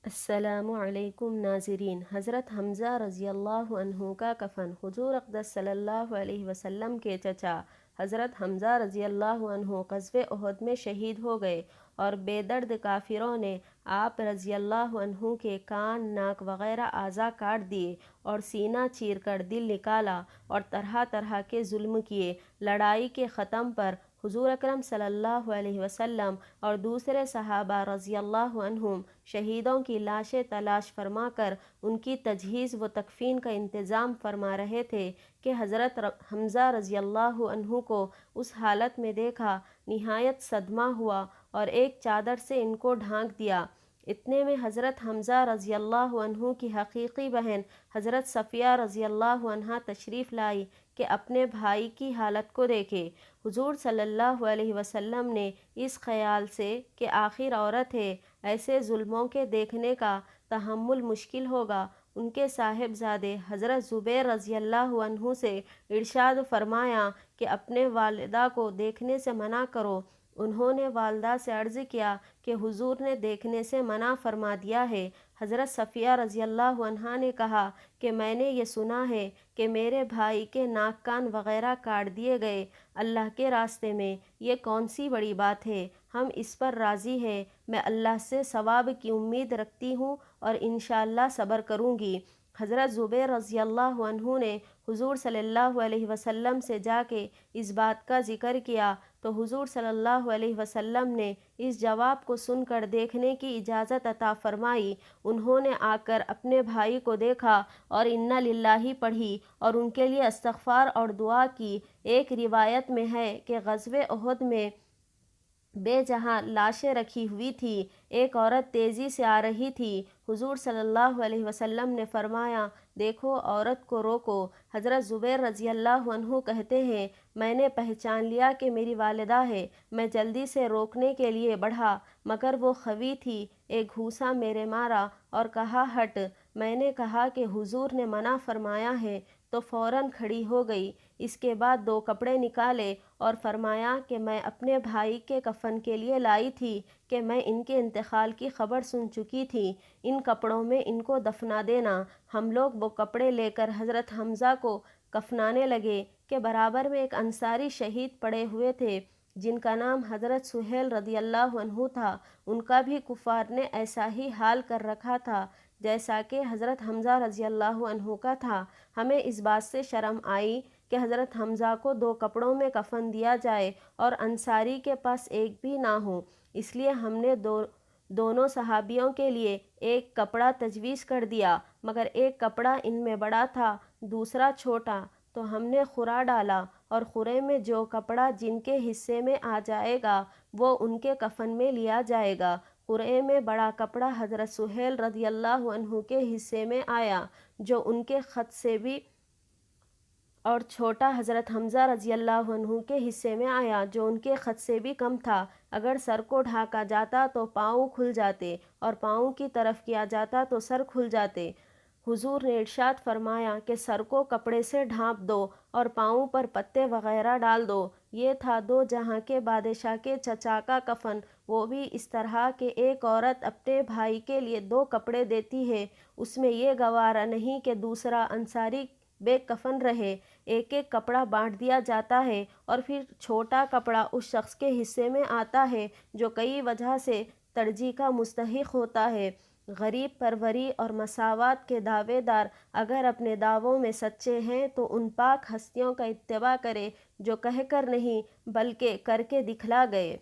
السلام علیکم ناظرین۔ حضرت حمزہ رضی اللہ عنہ کا کفن حضور اقدس صلی اللہ علیہ وسلم کے چچا حضرت حمزہ رضی اللہ عنہ غزوہ احد میں شہید ہو گئے، اور بے درد کافروں نے آپ رضی اللہ عنہ کے کان، ناک وغیرہ اعضاء کاٹ دیے اور سینہ چیر کر دل نکالا اور طرح طرح کے ظلم کیے۔ لڑائی کے ختم پر حضور اکرم صلی اللہ علیہ وسلم اور دوسرے صحابہ رضی اللہ عنہم شہیدوں کی لاشیں تلاش فرما کر ان کی تجہیز و تکفین کا انتظام فرما رہے تھے کہ حضرت حمزہ رضی اللہ عنہ کو اس حالت میں دیکھا۔ نہایت صدمہ ہوا اور ایک چادر سے ان کو ڈھانک دیا۔ اتنے میں حضرت حمزہ رضی اللہ عنہ کی حقیقی بہن حضرت صفیہ رضی اللہ عنہا تشریف لائی کہ اپنے بھائی کی حالت کو دیکھے۔ حضور صلی اللہ علیہ وسلم نے اس خیال سے کہ آخر عورت ہے، ایسے ظلموں کے دیکھنے کا تحمل مشکل ہوگا، ان کے صاحبزادے حضرت زبیر رضی اللہ عنہ سے ارشاد فرمایا کہ اپنے والدہ کو دیکھنے سے منع کرو۔ انہوں نے والدہ سے عرض کیا کہ حضور نے دیکھنے سے منع فرما دیا ہے۔ حضرت صفیہ رضی اللہ عنہا نے کہا کہ میں نے یہ سنا ہے کہ میرے بھائی کے ناک کان وغیرہ کاٹ دیے گئے، اللہ کے راستے میں یہ کون سی بڑی بات ہے، ہم اس پر راضی ہیں، میں اللہ سے ثواب کی امید رکھتی ہوں اور انشاءاللہ صبر کروں گی۔ حضرت زبیر رضی اللہ عنہ نے حضور صلی اللہ علیہ وسلم سے جا کے اس بات کا ذکر کیا تو حضور صلی اللہ علیہ وسلم نے اس جواب کو سن کر دیکھنے کی اجازت عطا فرمائی۔ انہوں نے آ کر اپنے بھائی کو دیکھا اور انا للہ پڑھی اور ان کے لیے استغفار اور دعا کی۔ ایک روایت میں ہے کہ غزوہ احد میں بے جہاں لاشیں رکھی ہوئی تھی، ایک عورت تیزی سے آ رہی تھی۔ حضور صلی اللہ علیہ وسلم نے فرمایا، دیکھو عورت کو روکو۔ حضرت زبیر رضی اللہ عنہ کہتے ہیں، میں نے پہچان لیا کہ میری والدہ ہے، میں جلدی سے روکنے کے لیے بڑھا مگر وہ خوی تھی، ایک گھوسا میرے مارا اور کہا ہٹ۔ میں نے کہا کہ حضور نے منع فرمایا ہے تو فوراً کھڑی ہو گئی۔ اس کے بعد 2 کپڑے نکالے اور فرمایا کہ میں اپنے بھائی کے کفن کے لیے لائی تھی کہ میں ان کے انتقال کی خبر سن چکی تھی، ان کپڑوں میں ان کو دفنا دینا۔ ہم لوگ وہ کپڑے لے کر حضرت حمزہ کو کفنانے لگے کہ برابر میں ایک انصاری شہید پڑے ہوئے تھے جن کا نام حضرت سہیل رضی اللہ عنہ تھا، ان کا بھی کفار نے ایسا ہی حال کر رکھا تھا جیسا کہ حضرت حمزہ رضی اللہ عنہ کا تھا۔ ہمیں اس بات سے شرم آئی کہ حضرت حمزہ کو 2 کپڑوں میں کفن دیا جائے اور انصاری کے پاس ایک بھی نہ ہو، اس لیے ہم نے دونوں صحابیوں کے لیے ایک کپڑا تجویز کر دیا، مگر ایک کپڑا ان میں بڑا تھا، دوسرا چھوٹا، تو ہم نے خرا ڈالا اور خرے میں جو کپڑا جن کے حصے میں آ جائے گا وہ ان کے کفن میں لیا جائے گا۔ خرے میں بڑا کپڑا حضرت سہیل رضی اللہ عنہ کے حصے میں آیا جو ان کے خط سے بھی، اور چھوٹا حضرت حمزہ رضی اللہ عنہ کے حصے میں آیا جو ان کے خط سے بھی کم تھا۔ اگر سر کو ڈھانکا جاتا تو پاؤں کھل جاتے اور پاؤں کی طرف کیا جاتا تو سر کھل جاتے۔ حضور نے ارشاد فرمایا کہ سر کو کپڑے سے ڈھانپ دو اور پاؤں پر پتے وغیرہ ڈال دو۔ یہ تھا 2 جہاں کے بادشاہ کے چچا کا کفن، وہ بھی اس طرح کہ ایک عورت اپنے بھائی کے لیے 2 کپڑے دیتی ہے، اس میں یہ گوارا نہیں کہ دوسرا انصاری بے کفن رہے۔ ایک ایک کپڑا بانٹ دیا جاتا ہے اور پھر چھوٹا کپڑا اس شخص کے حصے میں آتا ہے جو کئی وجہ سے ترجیح کا مستحق ہوتا ہے۔ غریب پروری اور مساوات کے دعوے دار اگر اپنے دعووں میں سچے ہیں تو ان پاک ہستیوں کا اتباع کرے جو کہہ کر نہیں بلکہ کر کے دکھلا گئے۔